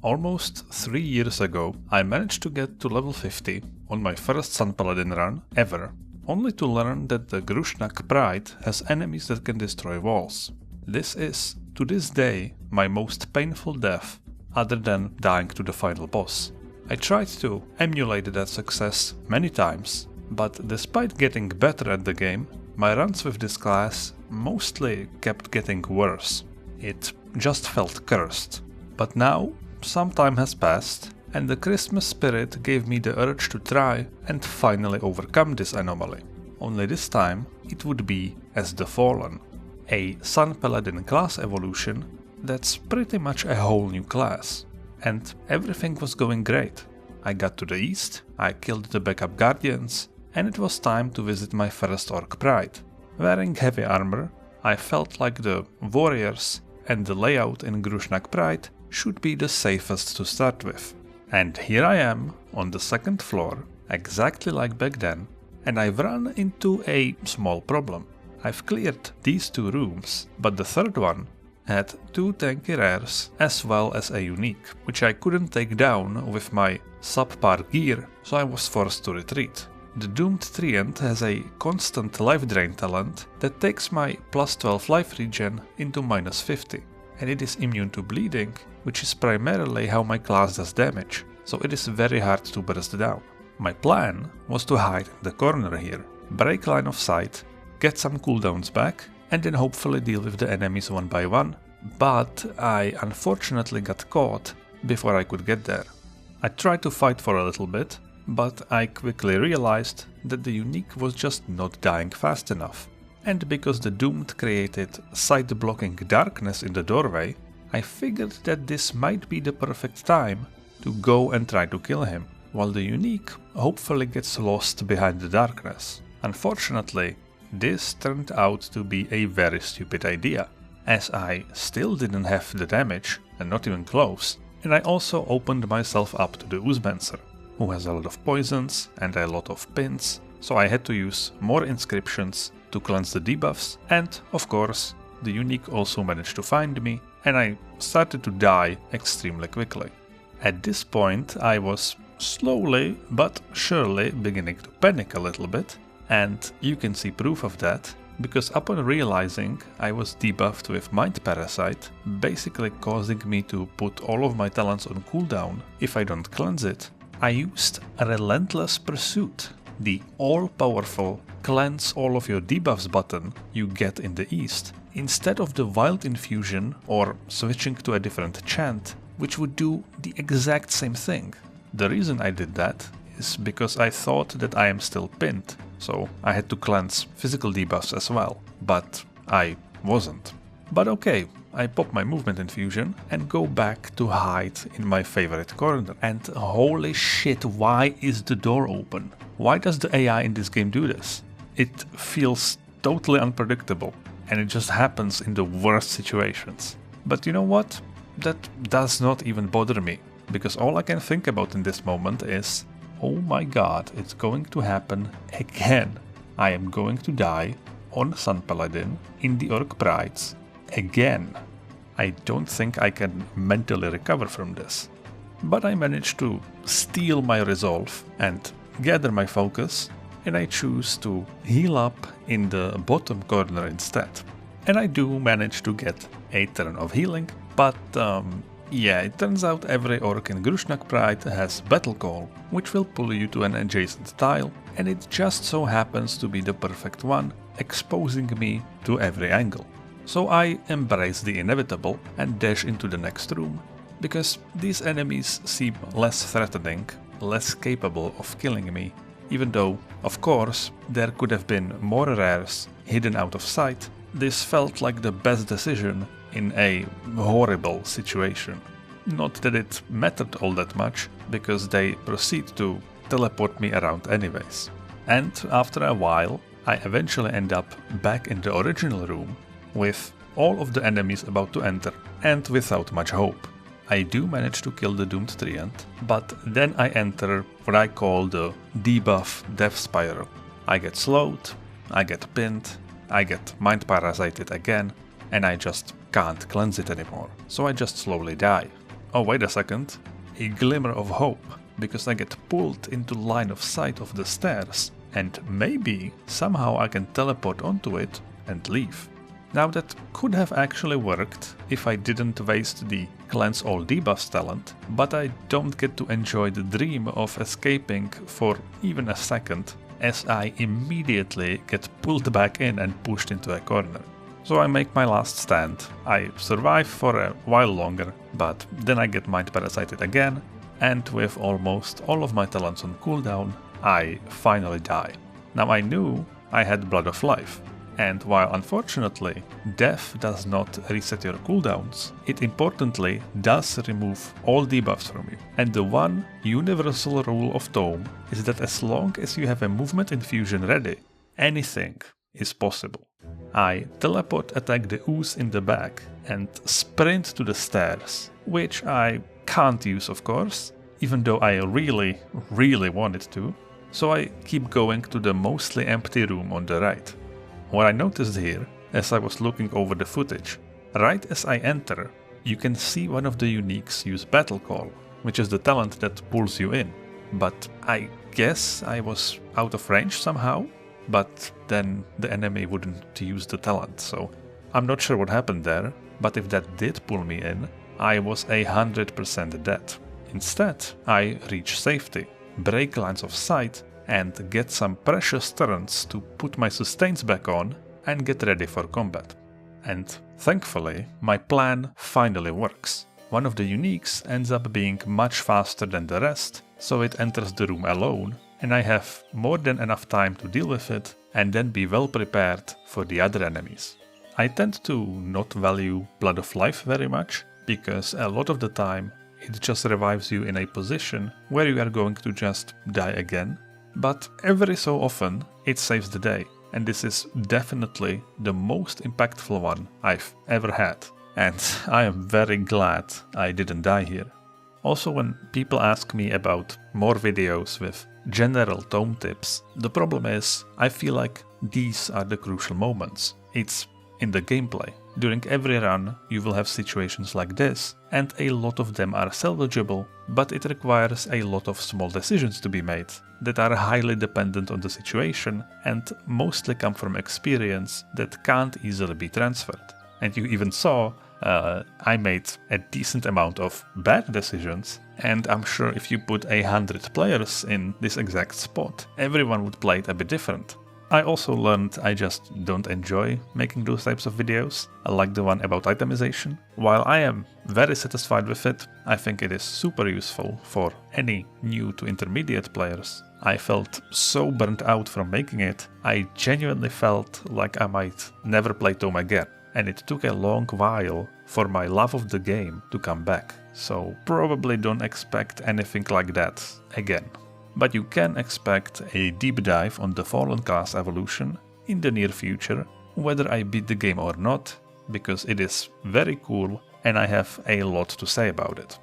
Almost 3 years ago, I managed to get to level 50 on my first Sun Paladin run ever, only to learn that the Grushnak Pride has enemies that can destroy walls. This is, to this day, my most painful death, other than dying to the final boss. I tried to emulate that success many times, but despite getting better at the game, my runs with this class mostly kept getting worse. It just felt cursed. But now, some time has passed, and the Christmas spirit gave me the urge to try and finally overcome this anomaly. Only this time, it would be as the Fallen, a Sun Paladin class evolution that's pretty much a whole new class. And everything was going great. I got to the east, I killed the backup guardians, and it was time to visit my first Orc Pride. Wearing heavy armor, I felt like the warriors and the layout in Grushnak Pride should be the safest to start with. And here I am, on the second floor, exactly like back then, and I've run into a small problem. I've cleared these 2 rooms, but the third one had 2 tanky rares as well as a unique, which I couldn't take down with my subpar gear, so I was forced to retreat. The Doomed Treant has a constant life drain talent that takes my plus 12 life regen into minus 50, and it is immune to bleeding, which is primarily how my class does damage, so it is very hard to burst down. My plan was to hide in the corner here, break line of sight, get some cooldowns back, and then hopefully deal with the enemies one by one, but I unfortunately got caught before I could get there. I tried to fight for a little bit, but I quickly realized that the unique was just not dying fast enough, and because the Doomed created side-blocking darkness in the doorway, I figured that this might be the perfect time to go and try to kill him, while the unique hopefully gets lost behind the darkness. Unfortunately, this turned out to be a very stupid idea, as I still didn't have the damage, and not even close, and I also opened myself up to the Oozmancer, who has a lot of poisons and a lot of pins, so I had to use more inscriptions to cleanse the debuffs, and of course, the unique also managed to find me, and I started to die extremely quickly. At this point, I was slowly but surely beginning to panic a little bit, and you can see proof of that, because upon realizing I was debuffed with Mind Parasite, basically causing me to put all of my talents on cooldown if I don't cleanse it, I used a Relentless Pursuit, the all-powerful cleanse all of your debuffs button you get in the east, instead of the Wild Infusion or switching to a different chant, which would do the exact same thing. The reason I did that is because I thought that I am still pinned, so I had to cleanse physical debuffs as well, but I wasn't. But okay, I pop my movement infusion and go back to hide in my favorite corner. And holy shit, why is the door open? Why does the AI in this game do this? It feels totally unpredictable, and it just happens in the worst situations. But you know what? That does not even bother me, because all I can think about in this moment is, oh my god, it's going to happen again. I am going to die on Sun Paladin in the Orc Prides again. I don't think I can mentally recover from this. But I managed to steal my resolve and gather my focus, and I choose to heal up in the bottom corner instead. And I do manage to get a turn of healing, but yeah, it turns out every orc in Grushnak Pride has Battle Call, which will pull you to an adjacent tile, and it just so happens to be the perfect one, exposing me to every angle. So I embrace the inevitable and dash into the next room, because these enemies seem less threatening, less capable of killing me, even though, of course, there could have been more rares hidden out of sight. This felt like the best decision in a horrible situation. Not that it mattered all that much, because they proceed to teleport me around anyways. And after a while, I eventually end up back in the original room, with all of the enemies about to enter, and without much hope. I do manage to kill the Doomed Treant, but then I enter what I call the debuff death spiral. I get slowed, I get pinned, I get mind parasited again, and I just can't cleanse it anymore, so I just slowly die. oh wait a second, a glimmer of hope, because I get pulled into line of sight of the stairs, and maybe somehow I can teleport onto it and leave. Now that could have actually worked if I didn't waste the cleanse all debuffs talent, but I don't get to enjoy the dream of escaping for even a second, as I immediately get pulled back in and pushed into a corner. So I make my last stand. I survive for a while longer, but then I get mind parasited again, and with almost all of my talents on cooldown, I finally die. Now I knew I had Blood of Life, and while unfortunately death does not reset your cooldowns, it importantly does remove all debuffs from you. And the one universal rule of Tome is that as long as you have a movement infusion ready, anything is possible. I teleport attack the ooze in the back and sprint to the stairs, which I can't use of course, even though I really wanted to, so I keep going to the mostly empty room on the right. What I noticed here, as I was looking over the footage, right as I enter, you can see one of the uniques use Battle Call, which is the talent that pulls you in. But I guess I was out of range somehow, but then the enemy wouldn't use the talent, so I'm not sure what happened there, but if that did pull me in, I was 100% dead. Instead, I reach safety, break lines of sight, and get some precious turns to put my sustains back on and get ready for combat. And thankfully, my plan finally works. One of the uniques ends up being much faster than the rest, so it enters the room alone, and I have more than enough time to deal with it and then be well prepared for the other enemies. I tend to not value Blood of Life very much, because a lot of the time it just revives you in a position where you are going to just die again, but every so often it saves the day, and this is definitely the most impactful one I've ever had, and I am very glad I didn't die here. Also, when people ask me about more videos with general tome tips, the problem is I feel like these are the crucial moments. It's in the gameplay. During every run you will have situations like this, and a lot of them are salvageable, but it requires a lot of small decisions to be made that are highly dependent on the situation and mostly come from experience that can't easily be transferred. And you even saw I made a decent amount of bad decisions, and I'm sure if you put 100 players in this exact spot, everyone would play it a bit different. I also learned I just don't enjoy making those types of videos, like the one about itemization. While I am very satisfied with it, I think it is super useful for any new to intermediate players. I felt so burnt out from making it, I genuinely felt like I might never play Tome again, and it took a long while for my love of the game to come back, so probably don't expect anything like that again. But you can expect a deep dive on the Fallen class evolution in the near future, whether I beat the game or not, because it is very cool and I have a lot to say about it.